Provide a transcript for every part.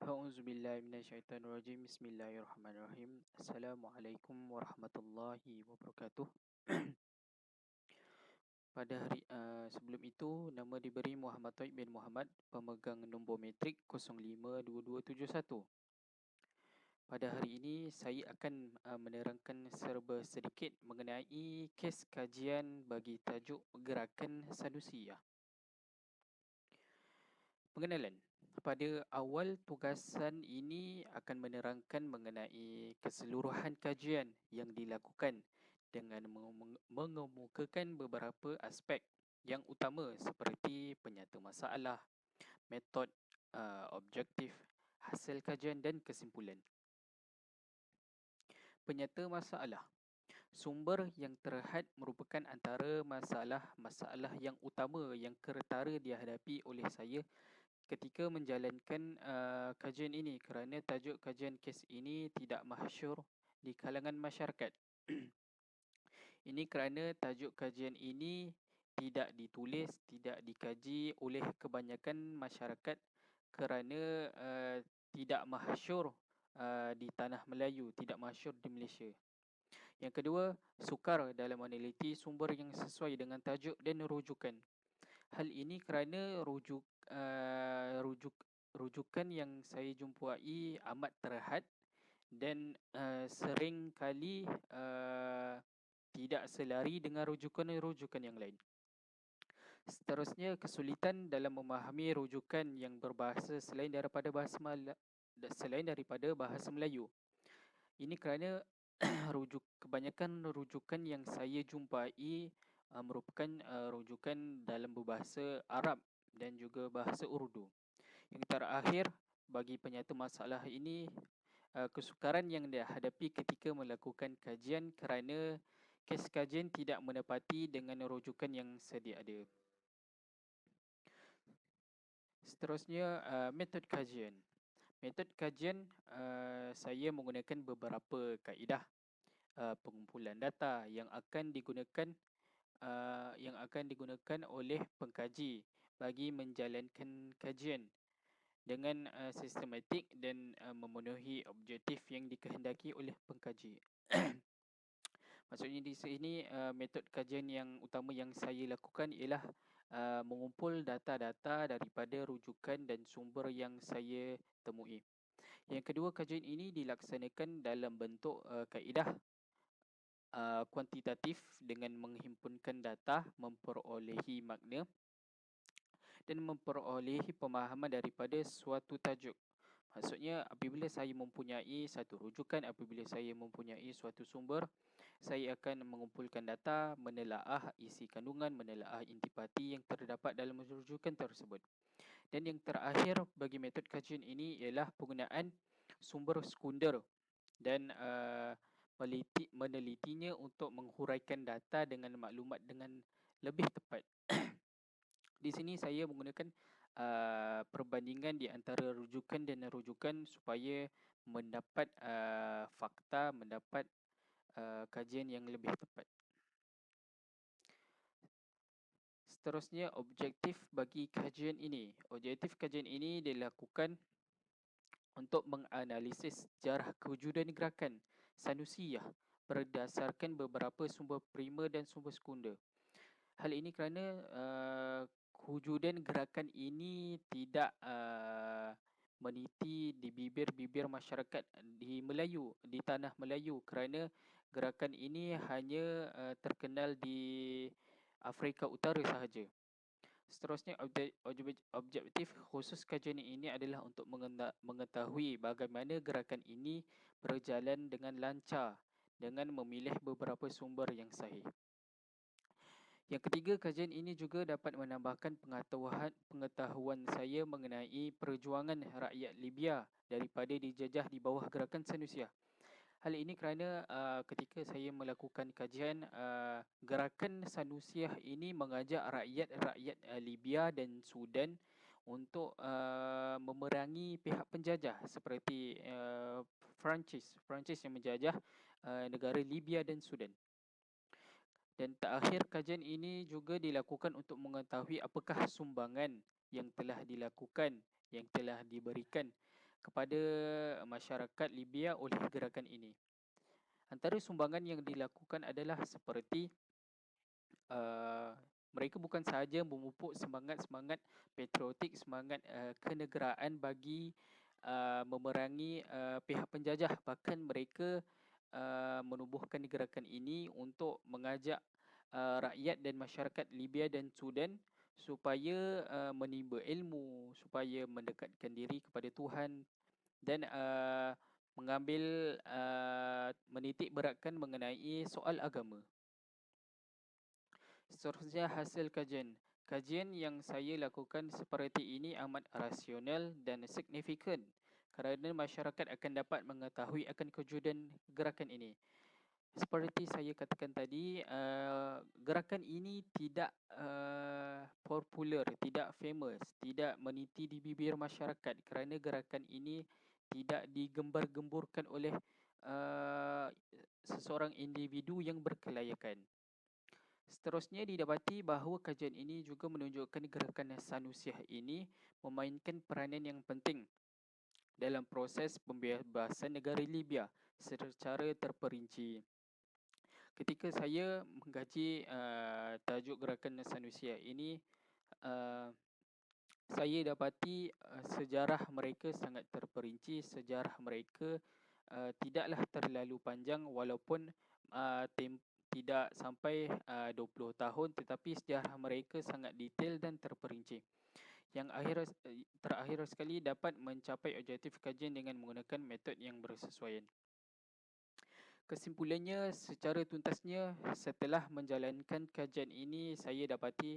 A'udzubillahiminasyaitonirrajim. Bismillahirrahmanirrahim. Assalamualaikum warahmatullahi wabarakatuh. Pada hari sebelum itu, nama diberi Muhammad Taib bin Muhammad, pemegang nombor metrik 052271. Pada hari ini, saya akan menerangkan serba sedikit mengenai kes kajian bagi tajuk Gerakan Sanusia. Pengenalan. Pada awal tugasan ini akan menerangkan mengenai keseluruhan kajian yang dilakukan dengan mengemukakan beberapa aspek yang utama seperti penyata masalah, metod, objektif, hasil kajian dan kesimpulan. Penyata masalah. Sumber yang terhad merupakan antara masalah-masalah yang utama yang ketara dihadapi oleh saya ketika menjalankan kajian ini kerana tajuk kajian kes ini tidak masyhur di kalangan masyarakat. Ini kerana tajuk kajian ini tidak ditulis, tidak dikaji oleh kebanyakan masyarakat kerana tidak masyhur di tanah Melayu, tidak masyhur di Malaysia. Yang kedua, sukar dalam meneliti sumber yang sesuai dengan tajuk dan rujukan. Hal ini kerana rujukan yang saya jumpai amat terhad dan sering kali tidak selari dengan rujukan-rujukan yang lain. Seterusnya, kesulitan dalam memahami rujukan yang berbahasa selain daripada bahasa Melayu. Ini kerana kebanyakan rujukan yang saya jumpai merupakan rujukan dalam berbahasa Arab dan juga bahasa Urdu. Yang terakhir, bagi penyata masalah ini, kesukaran yang dihadapi ketika melakukan kajian kerana kes kajian tidak menepati dengan rujukan yang sedia ada. Seterusnya, metod kajian. Metod kajian, saya menggunakan beberapa kaedah pengumpulan data yang akan digunakan oleh pengkaji bagi menjalankan kajian dengan sistematik dan memenuhi objektif yang dikehendaki oleh pengkaji. Maksudnya di sini metod kajian yang utama yang saya lakukan ialah mengumpul data-data daripada rujukan dan sumber yang saya temui. Yang kedua, kajian ini dilaksanakan dalam bentuk kaedah kuantitatif dengan menghimpunkan data, memperolehi makna dan memperolehi pemahaman daripada suatu tajuk. Maksudnya apabila saya mempunyai satu rujukan, apabila saya mempunyai suatu sumber, saya akan mengumpulkan data, menelaah isi kandungan, menelaah intipati yang terdapat dalam rujukan tersebut. Dan yang terakhir bagi metod kajian ini ialah penggunaan sumber sekunder dan menelitinya untuk menghuraikan data dengan maklumat dengan lebih tepat. Di sini saya menggunakan perbandingan di antara rujukan dan rujukan supaya mendapat fakta, mendapat kajian yang lebih tepat. Seterusnya, objektif bagi kajian ini. Objektif kajian ini dilakukan untuk menganalisis sejarah kewujudan gerakan Sanusiyah berdasarkan beberapa sumber primer dan sumber sekunder. Hal ini kerana kewujudan gerakan ini tidak meniti di bibir-bibir masyarakat di Melayu, di tanah Melayu, kerana gerakan ini hanya terkenal di Afrika Utara sahaja. Seterusnya, objektif khusus kajian ini adalah untuk mengetahui bagaimana gerakan ini berjalan dengan lancar dengan memilih beberapa sumber yang sahih. Yang ketiga, kajian ini juga dapat menambahkan pengetahuan saya mengenai perjuangan rakyat Libya daripada dijajah di bawah gerakan Sanusiyah. Hal ini kerana ketika saya melakukan kajian, gerakan Sanusiyah ini mengajak rakyat-rakyat Libya dan Sudan untuk memerangi pihak penjajah seperti Perancis yang menjajah negara Libya dan Sudan. Dan terakhir, kajian ini juga dilakukan untuk mengetahui apakah sumbangan yang telah dilakukan, yang telah diberikan kepada masyarakat Libya oleh gerakan ini. Antara sumbangan yang dilakukan adalah seperti uh, mereka bukan sahaja memupuk semangat-semangat patriotik, semangat kenegaraan bagi memerangi pihak penjajah, bahkan mereka menubuhkan gerakan ini untuk mengajak rakyat dan masyarakat Libya dan Sudan supaya menimba ilmu, supaya mendekatkan diri kepada Tuhan dan mengambil menitik beratkan mengenai soal agama. Seterusnya hasil kajian. Kajian yang saya lakukan seperti ini amat rasional dan signifikan kerana masyarakat akan dapat mengetahui akan kewujudan gerakan ini. Seperti saya katakan tadi, gerakan ini tidak popular, tidak famous, tidak meniti di bibir masyarakat kerana gerakan ini tidak digembar-gemburkan oleh uh, seseorang individu yang berkelayakan. Seterusnya didapati bahawa kajian ini juga menunjukkan gerakan Sanusiah ini memainkan peranan yang penting dalam proses pembebasan negara Libya secara terperinci. Ketika saya mengkaji tajuk gerakan Sanusiah ini, uh, saya dapati sejarah mereka sangat terperinci, sejarah mereka tidaklah terlalu panjang walaupun tidak sampai 20 tahun, tetapi sejarah mereka sangat detail dan terperinci. Yang terakhir sekali dapat mencapai objektif kajian dengan menggunakan metod yang bersesuaian. Kesimpulannya, secara tuntasnya setelah menjalankan kajian ini saya dapati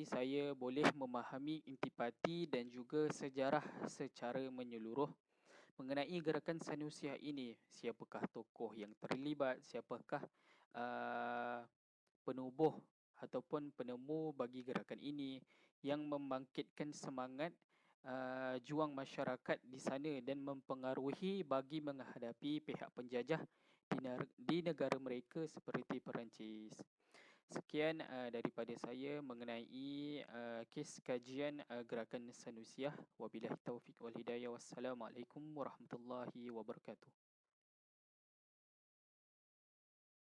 saya boleh memahami intipati dan juga sejarah secara menyeluruh mengenai gerakan Sanusiah ini. Siapakah tokoh yang terlibat, siapakah uh, penubuh ataupun penemu bagi gerakan ini yang membangkitkan semangat juang masyarakat di sana dan mempengaruhi bagi menghadapi pihak penjajah di negara mereka seperti Perancis. Sekian daripada saya mengenai kes kajian gerakan Sanusiah. Wabillahi taufiq wal hidayah. Wassalamualaikum warahmatullahi wabarakatuh.